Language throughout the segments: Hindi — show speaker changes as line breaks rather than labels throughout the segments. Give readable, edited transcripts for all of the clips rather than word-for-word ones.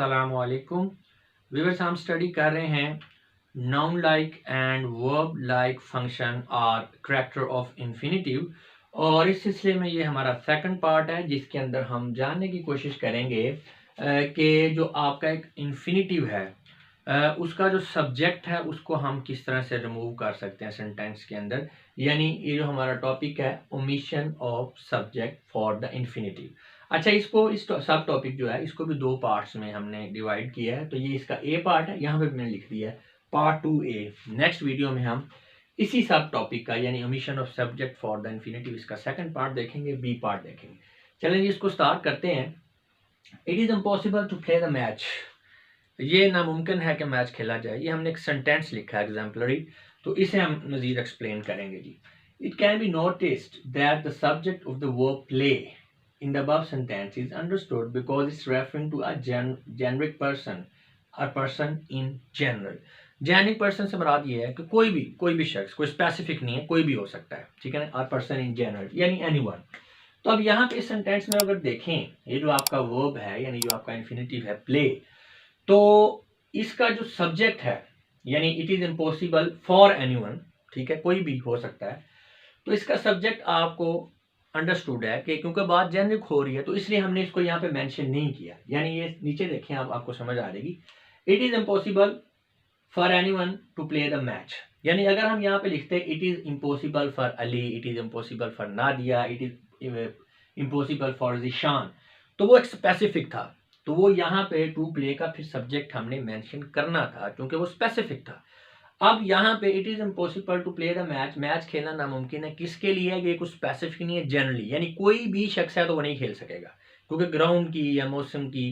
अस्सलामुअलैकुम व्यूअर्स, हम स्टडी कर रहे हैं noun like and verb like function और करैक्टर ऑफ इन्फिनिटिव। और इस सिलसिले में ये हमारा सेकंड पार्ट है जिसके अंदर हम जानने की कोशिश करेंगे कि जो आपका एक इन्फिनिटिव है उसका जो सब्जेक्ट है उसको हम किस तरह से रिमूव कर सकते हैं सेंटेंस के अंदर। यानी ये जो हमारा टॉपिक है omission of subject for the infinitive. अच्छा, इसको इस सब टॉपिक जो है इसको भी दो पार्ट्स में हमने डिवाइड किया है। तो ये इसका ए पार्ट है, यहाँ पे मैंने लिख दिया है पार्ट 2A। नेक्स्ट वीडियो में हम इसी सब टॉपिक का यानी omission of subject for the infinitive इसका सेकंड पार्ट देखेंगे, बी पार्ट देखेंगे। चलें इसको स्टार्ट करते हैं। It is impossible to play the match, ये नामुमकिन है कि मैच खेला जाए। ये हमने एक सेंटेंस लिखा है एग्जाम्पलरी, तो इसे हम मजीद एक्सप्लेन करेंगे जी। It can be noticed that the subject of the verb play in the above sentence is understood because it's referring to a generic person, a person in general। Generic person से मुराद ये है कि कोई भी शख्स, कोई स्पेसिफिक नहीं है, कोई भी हो सकता है, ठीक है ना। अ पर्सन इन जनरल यानी एनीवन। तो अब यहाँ पे इस सेंटेंस में अगर देखें, ये जो आपका वर्ब है यानी जो आपका इन्फिनिटिव है प्ले, तो इसका जो सब्जेक्ट है यानी it is impossible for anyone, ठीक है, कोई भी हो सकता है। तो इसका सब्जेक्ट आपको अंडरस्टूड है कि क्योंकि बात जेनरिक हो रही है तो इसलिए हमने इसको यहाँ पे मेंशन नहीं किया। यानी ये नीचे देखें, आपको समझ आ जाएगी। It is impossible for anyone to play the match, यानी अगर हम यहाँ पे लिखते हैं it is impossible for Ali, it is impossible for Nadia, it is impossible for Zeeshan, तो वो एक स्पेसिफिक था। तो वो यहाँ पे टू प्ले का फिर सब्जेक्ट हमने मेंशन करना था क्योंकि वो स्पेसिफिक था। अब यहाँ पे it is impossible to play the match, match खेलना नामुमकिन है। किसके लिए है? ये कुछ स्पेसिफिक नहीं है, जनरली, यानी कोई भी शख्स है तो वो नहीं खेल सकेगा क्योंकि ग्राउंड की या मौसम की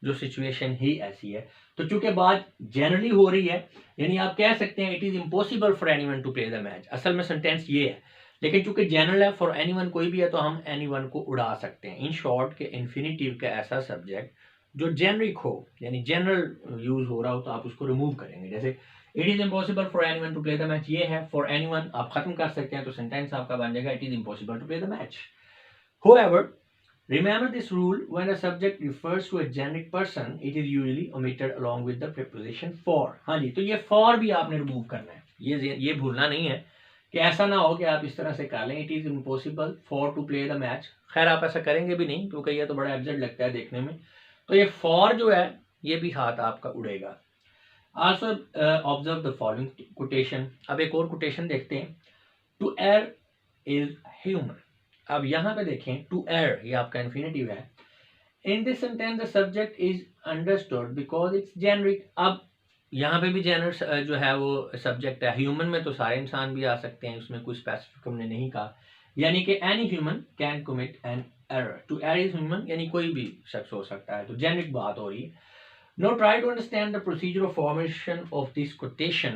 जो सिचुएशन ही ऐसी है। तो चूंकि बात जनरली हो रही है, यानी आप कह सकते हैं it is impossible for anyone to play the match. असल में सेंटेंस ये है, लेकिन चूंकि जनरल है, फॉर एनीवन कोई भी है, तो हम एनीवन को उड़ा सकते हैं। इन शॉर्ट के इन्फिनिटिव का ऐसा सब्जेक्ट जो जेनरिक हो यानी जनरल यूज हो रहा हो तो आप उसको रिमूव करेंगे। जैसे it is impossible for anyone to play the match, ये है फॉर एनीवन, आप खत्म कर सकते हैं तो सेंटेंस आपका बन जाएगा it is impossible to play the match. However, remember this rule: when a subject refers to a generic person, it is usually omitted along with the preposition for। हाँ जी, तो ये for भी आपने रिमूव करना है, ये भूलना नहीं है कि ऐसा ना हो कि आप इस तरह से कर लें it is impossible for to play the match. खैर आप ऐसा करेंगे भी नहीं क्योंकि ये तो बड़ा एब्जर्ड लगता है देखने में। तो ये for जो है ये भी हाथ आपका उड़ेगा। Also observe the following quotation. अब एक और कोटेशन देखते हैं। To err is human. अब यहाँ पे देखें, टू एयर ये आपका इन्फिनिटिव है। In this sentence the subject is understood because it's generic. अब यहाँ पे भी जेनर जो है वो सब्जेक्ट है। ह्यूमन में तो सारे इंसान भी आ सकते हैं, उसमें कोई स्पेसिफिक हमने नहीं कहा। यानी कि any human can commit an error. To err is human यानी कोई भी शख्स हो सकता है, तो जेनरिक बात हो रही है। Now try to understand the procedure of formation of this quotation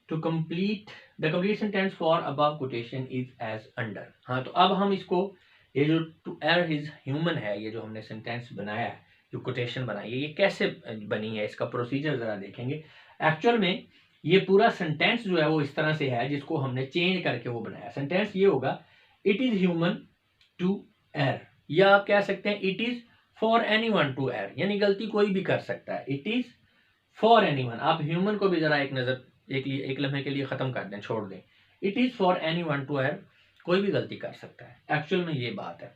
to complete the complete sentence for above quotation is as under। हाँ, तो अब हम इसको, ये जो to err is human है, ये जो हमने सेंटेंस बनाया है, जो कोटेशन बनाई है, ये कैसे बनी है, इसका प्रोसीजर जरा देखेंगे। एक्चुअल में ये पूरा सेंटेंस जो है वो इस तरह से है जिसको हमने चेंज करके वो बनाया। सेंटेंस ये होगा it is human to err, या आप कह सकते हैं it is for anyone to err, यानी गलती कोई भी कर सकता है। इट इज फॉर एनीवन, आप ह्यूमन को भी जरा एक नजर एक लम्हे के लिए खत्म कर दें, छोड़ दें। It is for anyone to err, कोई भी गलती कर सकता है। एक्चुअल में ये बात है।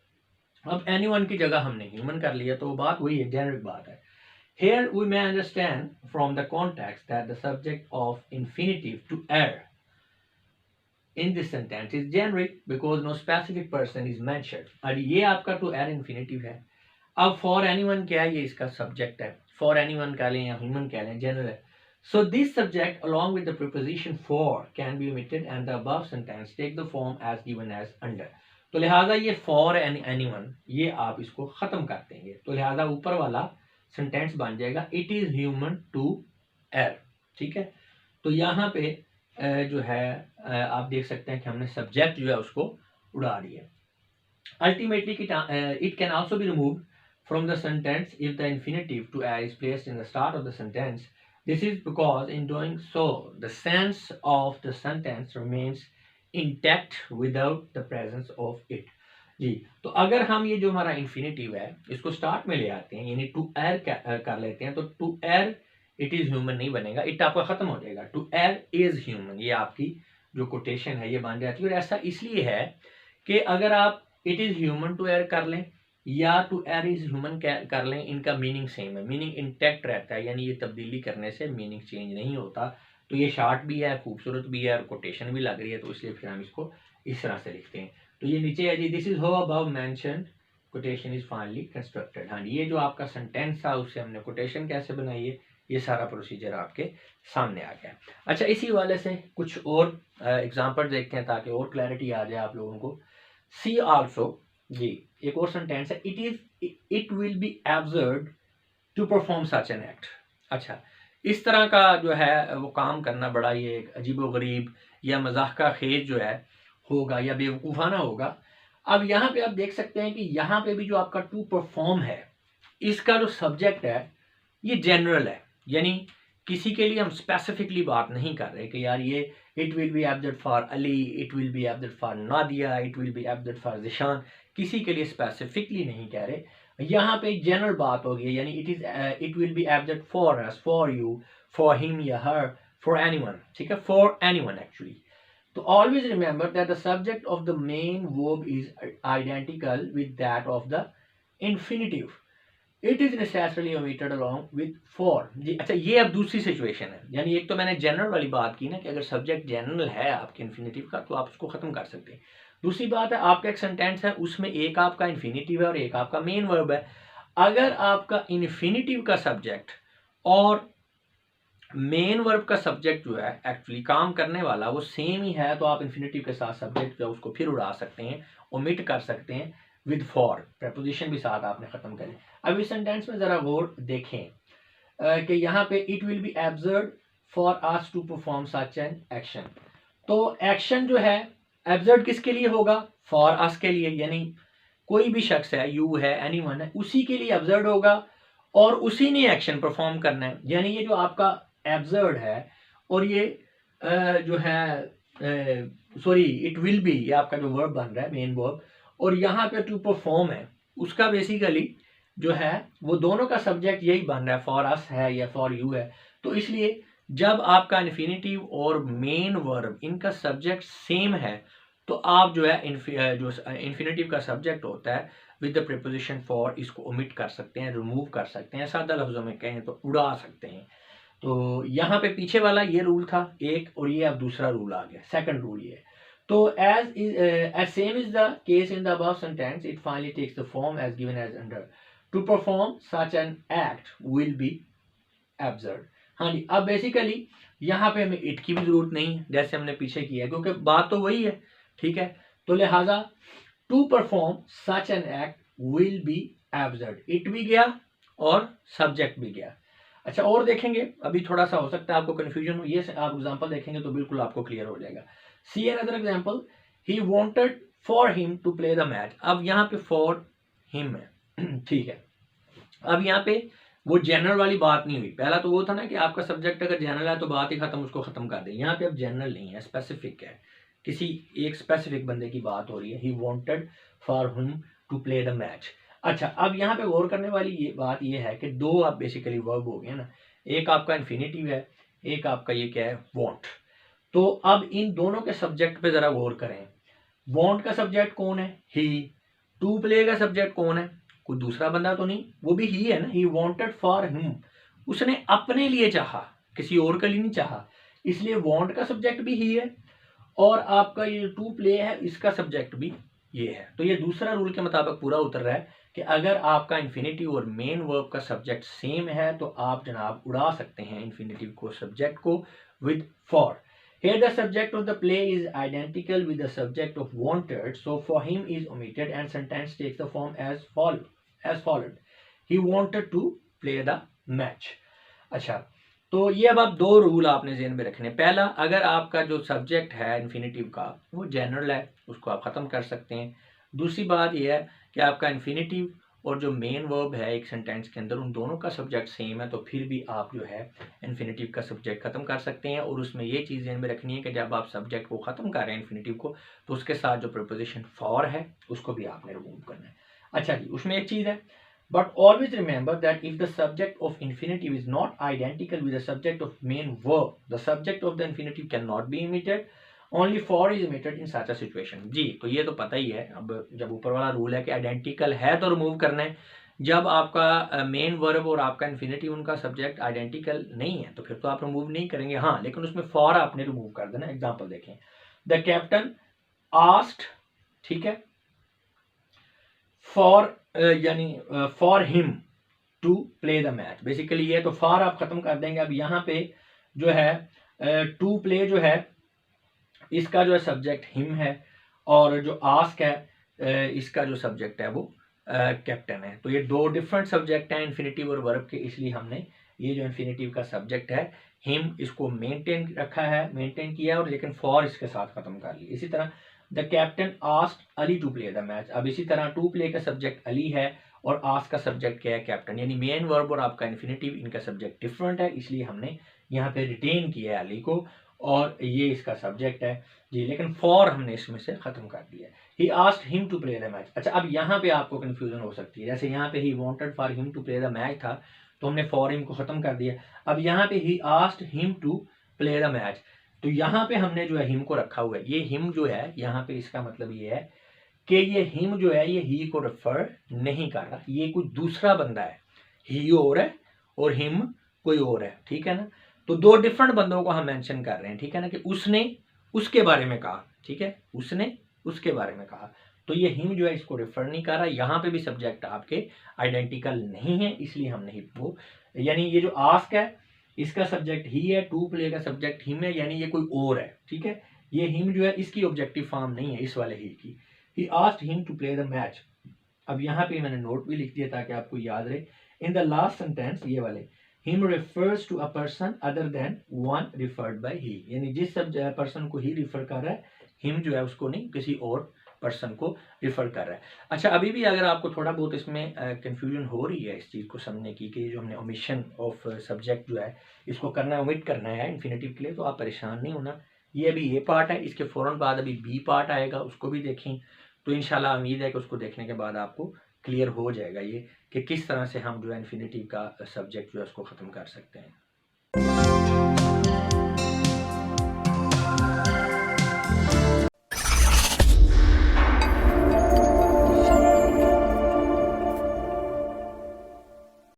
अब एनीवन की जगह हमने ह्यूमन कर लिया तो बात वही है, जेनरिक बात है। Here we may understand from the context that the subject of infinitive to err in this sentence is generic because no specific person is mentioned। और ये आपका to err infinitive है। अब फॉर एनीवन क्या है? ये इसका सब्जेक्ट है। फॉर एनीवन कह लें या ह्यूमन कह लें, जनरल है। So this subject along with the preposition for can be omitted and the above sentence take the form as given as under। तो लिहाजा ये फॉर एनीवन ये आप इसको खत्म कर देंगे, तो लिहाजा ऊपर वाला सेंटेंस बन जाएगा it is human to err. ठीक है, तो यहाँ पे जो है आप देख सकते हैं कि हमने सब्जेक्ट जो है उसको उड़ा दिया। Ultimately it can also be removed from the sentence if the infinitive to err is placed in the start of the sentence। This is because in doing so the sense of the sentence remains intact without the presence of it। जी। तो अगर हम ये जो हमारा इन्फिनेटिव है इसको स्टार्ट में ले आते हैं, यानी टू एर कर लेते हैं, तो टू एर इट इज ह्यूमन नहीं बनेगा, इट आपका खत्म हो जाएगा, टू एर इज ह्यूमन, ये आपकी जो कोटेशन है ये बन जाती है। और ऐसा इसलिए है कि अगर आप इट इज ह्यूमन टू एर कर लें या टू एर इज ह्यूमन कर लें, इनका मीनिंग सेम है, मीनिंग इंटैक्ट रहता है, यानी ये तब्दीली करने से मीनिंग चेंज नहीं होता। तो ये शार्ट भी है, खूबसूरत भी है और कोटेशन भी लग रही है, तो इसलिए फिर हम इसको इस तरह से लिखते हैं। तो ये नीचे है जी, this is how above mentioned quotation is finally constructed. हाँ, ये जो आपका सेंटेंस था उससे हमने कोटेशन कैसे बनाई है, ये सारा प्रोसीजर आपके सामने आ गया। अच्छा, इसी वाले से कुछ और एग्जांपल देखते हैं ताकि और क्लैरिटी आ जाए आप लोगों को। सी आल्सो, जी एक और सेंटेंस है, it will be absurd to perform such an act. अच्छा, इस तरह का जो है वो काम करना बड़ा ये अजीबोगरीब या मजाक खेज जो है होगा या बेवकूफ़ाना होगा। अब यहाँ पे आप देख सकते हैं कि यहाँ पे भी जो आपका टू परफॉर्म है, इसका जो सब्जेक्ट है ये जनरल है, यानी किसी के लिए हम स्पेसिफिकली बात नहीं कर रहे कि यार ये it will be abject for Ali, it will be abject for Nadia, it will be abject for Zeeshan, किसी के लिए स्पेसिफिकली नहीं कह रहे। यहाँ पे जनरल बात होगी, यानी it will be abject for us, for you, for him या हर, फॉर एनीवन, ठीक है, फॉर एनीवन एक्चुअली। तो always remember that the subject of the main verb is identical with that of the infinitive. It is necessarily omitted along with for. जी अच्छा, ये अब दूसरी सिचुएशन है, यानी एक तो मैंने जनरल वाली बात की ना कि अगर सब्जेक्ट जनरल है आपके इन्फिनेटिव का तो आप उसको खत्म कर सकते हैं। दूसरी बात है, आपका एक सेंटेंस है उसमें एक आपका इन्फिनेटिव है और एक आपका मेन वर्ब है। अगर आपका इन्फिनेटिव का सब्जेक्ट और मेन वर्ब का सब्जेक्ट जो है एक्चुअली काम करने वाला वो सेम ही है, तो आप इन्फिनेटिव के साथ सब्जेक्ट जो उसको फिर उड़ा सकते हैं, ओमिट कर सकते हैं विद फॉर, प्रेपोजिशन भी साथ आपने खत्म करें। अब इस सेंटेंस में जरा गौर देखें कि यहाँ पे it will be absurd for us to perform such an action. तो एक्शन जो है एब्सर्ड किसके लिए होगा, फॉर अस के लिए, यानी कोई भी शख्स है, यू है, एनीवन है, उसी के लिए एब्सर्ड होगा और उसी ने एक्शन परफॉर्म करना है। यानी ये जो आपका एब्सर्ड है और ये जो है सॉरी इट विल बी, ये आपका जो वर्ब बन रहा है मेन वर्ब, और यहाँ पे टू परफॉर्म है, उसका बेसिकली जो है वो दोनों का सब्जेक्ट यही बन रहा है, फॉर अस है या फॉर यू है। तो इसलिए जब आपका इन्फिनेटिव और मेन वर्ब इनका सब्जेक्ट सेम है तो आप जो है जो इन्फिनेटिव का सब्जेक्ट होता है विद द प्रीपोजिशन फॉर, इसको ओमिट कर सकते हैं, रिमूव कर सकते हैं, सादा लफ्जों में कहें तो उड़ा सकते हैं। तो यहाँ पे पीछे वाला ये रूल था एक, और ये अब दूसरा रूल आ गया, सेकंड रूल ये। तो as same is the case in the above sentence, it finally takes the form as given as under. To perform such an act will be absurd. हाँ जी, अब बेसिकली यहाँ पे हमें इट की भी जरूरत नहीं है जैसे हमने पीछे किया है, क्योंकि बात तो वही है, ठीक है। तो लिहाजा to perform such an act will be absurd, it भी गया और सब्जेक्ट भी गया। अच्छा, और देखेंगे, अभी थोड़ा सा हो सकता है आपको कंफ्यूजन हो, ये आप एग्जांपल देखेंगे तो बिल्कुल आपको क्लियर हो जाएगा। See another example, he wanted for him to play the match. अब यहाँ पे फॉर हिम है ठीक है। अब यहाँ पे वो जनरल वाली बात नहीं हुई, पहला तो वो था ना कि आपका सब्जेक्ट अगर जनरल है तो बात ही खत्म, उसको खत्म कर दें। यहाँ पे अब जनरल नहीं है, स्पेसिफिक है, किसी एक स्पेसिफिक बंदे की बात हो रही है, he wanted for him to play the match. अच्छा, अब यहाँ पे गौर करने वाली ये बात ये है कि दो आप बेसिकली वर्ब हो गए ना, एक आपका इन्फिनेटिव है, एक आपका ये क्या है, वांट। तो अब इन दोनों के सब्जेक्ट पे जरा गौर करें। वांट का सब्जेक्ट कौन है, ही। टू प्ले का सब्जेक्ट कौन है, कोई दूसरा बंदा तो नहीं, वो भी ही है ना, ही वांटेड फॉर हिम, उसने अपने लिए चाहा, किसी और के लिए नहीं चाहा, इसलिए वांट का सब्जेक्ट भी ही है और आपका ये टू प्ले है इसका सब्जेक्ट भी ये है। तो ये दूसरा रूल के मुताबिक पूरा उतर रहा है कि अगर आपका इन्फिनेटिव और मेन वर्ब का सब्जेक्ट सेम है तो आप जनाब उड़ा सकते हैं इन्फिनेटिव को, सब्जेक्ट को with for. Here the subject of the play is identical with the subject of wanted, so for him is omitted and sentence takes the form as followed. He wanted to play the match. अच्छा, तो ये अब आप दो रूल आपने ज़हन में रखने। पहला, अगर आपका जो सब्जेक्ट है इन्फिनेटिव का वो जनरल है उसको आप ख़त्म कर सकते हैं। दूसरी बात ये है कि आपका इन्फिनेटिव और जो मेन वर्ब है एक सेंटेंस के अंदर, उन दोनों का सब्जेक्ट सेम है, तो फिर भी आप जो है इन्फिनेटिव का सब्जेक्ट ख़त्म कर सकते हैं। और उसमें ये चीज़ ध्यान में रखनी है कि जब आप सब्जेक्ट को ख़त्म कर रहे हैं इन्फिनेटिव को, तो उसके साथ जो प्रीपोजिशन फॉर है उसको भी आपने रिमूव करना है। अच्छा जी, उसमें एक चीज़ है, but always remember that if the subject of infinitive is not identical with the subject of main verb, the subject of the infinitive cannot be omitted. Only for is omitted in such a situation. जी, तो ये तो पता ही है। अब जब ऊपर वाला रूल है कि आइडेंटिकल है तो रिमूव करना है, जब आपका मेन वर्ब और आपका इन्फिनेटिव उनका सब्जेक्ट आइडेंटिकल नहीं है तो फिर तो आप रिमूव नहीं करेंगे। हाँ, लेकिन उसमें फॉर आपने रिमूव कर देना। एग्जाम्पल देखें, द कैप्टन आस्क्ड, ठीक है, फॉर यानी for him to play the match. Basically ये तो फॉर आप खत्म कर देंगे। अब यहाँ पे जो है टू प्ले जो है इसका जो है सब्जेक्ट हिम है, और जो आस्क है इसका जो सब्जेक्ट है वो कैप्टन है। तो ये दो डिफरेंट सब्जेक्ट हैं इन्फिनेटिव और वर्ब के, इसलिए हमने ये जो इन्फिनेटिव का सब्जेक्ट है हिम, इसको मेंटेन रखा है, मेंटेन किया, और लेकिन फॉर इसके साथ खत्म कर लिया। इसी तरह the captain asked Ali to play the match. अब इसी तरह टू प्ले का सब्जेक्ट अली है और आस्क का सब्जेक्ट क्या है, कैप्टन। यानी मेन वर्ब और आपका इन्फिनेटिव इनका सब्जेक्ट डिफरेंट है, इसलिए हमने यहाँ पे रिटेन किया है अली को, और ये इसका सब्जेक्ट है जी, लेकिन फॉर हमने इसमें से खत्म कर दिया। He asked him to play the match. अच्छा, अब यहाँ पे आपको कंफ्यूजन हो सकती है, जैसे यहाँ पे he wanted for him to play the match था, तो हमने फॉर हिम को खत्म कर दिया। अब यहाँ पे he asked him to play the match, तो यहाँ पे हमने जो है हिम को रखा हुआ है। ये हिम जो है यहाँ पे इसका मतलब ये है कि ये हिम जो है ये ही को रेफर नहीं कर रहा, ये कोई दूसरा बंदा है। ही और है और हिम कोई और है, ठीक है ना। तो दो डिफरेंट बंदों को हम मेंशन कर रहे हैं, ठीक है ना, कि उसने उसके बारे में कहा, ठीक है, उसने उसके बारे में कहा। तो ये हिम जो है इसको रेफर नहीं कर रहा। यहाँ पे भी सब्जेक्ट आपके आइडेंटिकल नहीं है, इसलिए हमने ही वो, यानी ये जो आस्क है इसका सब्जेक्ट ही है, टू प्ले का सब्जेक्ट हिम है, यानी ये कोई और है, ठीक है। ये हिम जो है इसकी ऑब्जेक्टिव फॉर्म नहीं है इस वाले ही की। He asked him to play the match. अब यहाँ पे मैंने नोट भी लिख दिया ताकि आपको याद रहे। इन द लास्ट सेंटेंस, ये वाले, him refers to a person other than one referred by he, यानी जिस सब पर्सन को ही रिफर कर रहा है, हिम जो है उसको नहीं, किसी और पर्सन को रिफर कर रहा है। अच्छा, अभी भी अगर आपको थोड़ा बहुत इसमें कंफ्यूजन हो रही है इस चीज़ को समझने की कि जो हमने ओमिशन ऑफ सब्जेक्ट जो है इसको करना है, ओमिट करना है इन्फिनेटिव के लिए, तो आप परेशान नहीं होना। ये अभी ये पार्ट है, इसके फ़ौरन बाद अभी बी पार्ट आएगा, उसको भी देखें। तो इंशाल्लाह उम्मीद है कि उसको देखने के बाद आपको क्लियर हो जाएगा ये कि किस तरह से हम जो है इन्फिनेटिव का सब्जेक्ट जो है उसको ख़त्म कर सकते हैं।